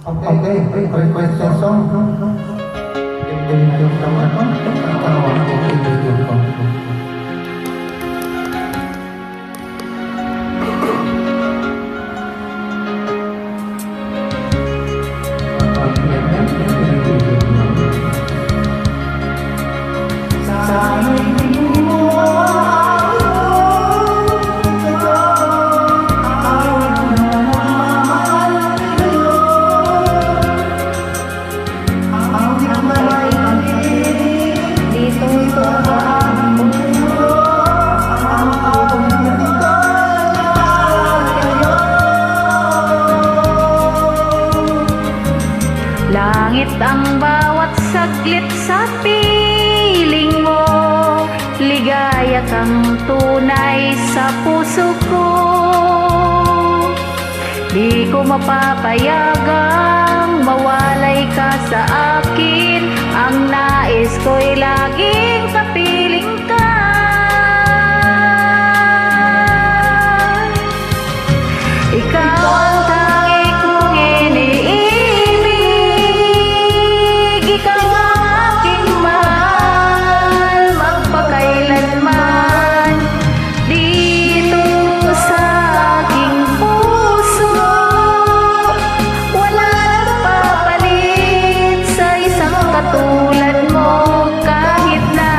Okay, request a song. Yung tama ko, tawag ko, ibigin ko. Langit ang bawat saglit sa piling mo, ligaya kang tunay sa puso ko. Di ko mapapayagang mawalay ka sa akin, ang nais ko'y laging kapiling ka. Ikaw ang tangi kong iniibig, ikaw ang aking mahal, magpakailanman. Dito sa aking puso, wala nang papalit sa isang katulad mo, kahit na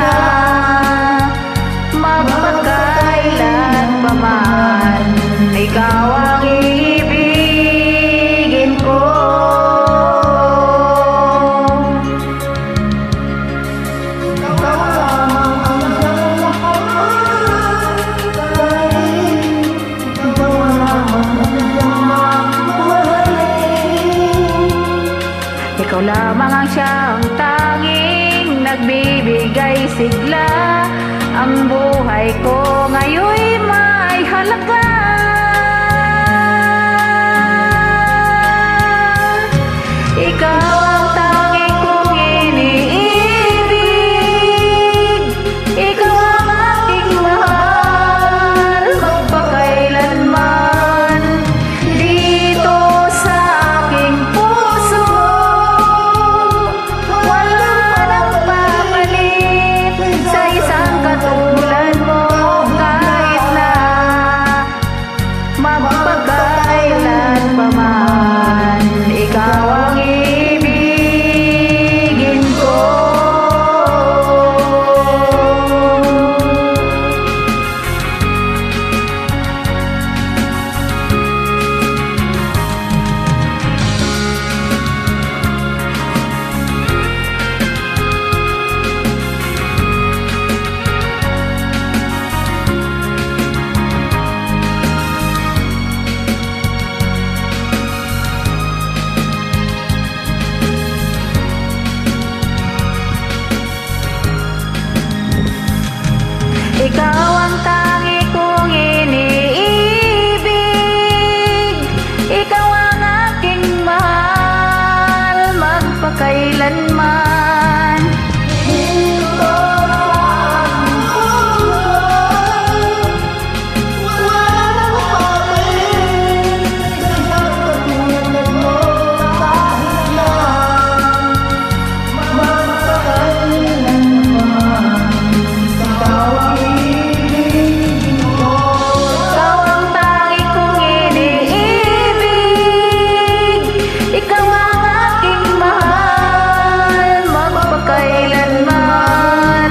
magpakailan pa man. Ikaw ang iibigin ko. Ikaw lamang ang siyang makapalit. Ikaw lamang ang siyang mamahalin. Ikaw lamang ang siyang tanging nagbibigay sigla. Ang buhay ko ngayon'y may halaga. Ikaw ang tangi kong iniibig, ikaw ang aking mahal, magpakailanman. Dito sa aking puso, wala nang papalit sa isang katulad mo, kahit na magpakailan pa man. Ikaw ang ibigin ko. Ikaw ang tangi kong iniibig, ikaw ang aking mahal, magpakailanman. Dito sa aking puso, wala nang papalit sa isang katulad mo, kahit na magpakailan pa man. Ikaw ang ibigin ko. Ikaw ang tangi kong iniibig, ikaw ang aking mahal, magpakailanman.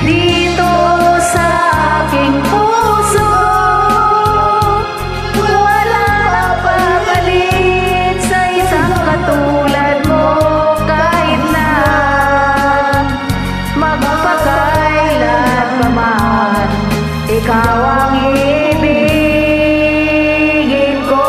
Dito sa aking puso, wala nang papalit sa isang katulad mo, kahit na magpakailan pa man. Ikaw ang ibigin ko.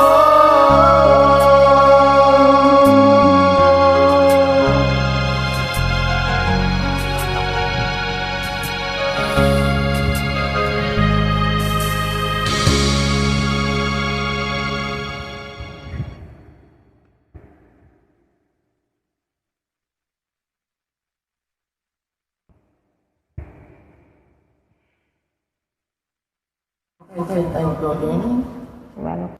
Okay, thank you. Well,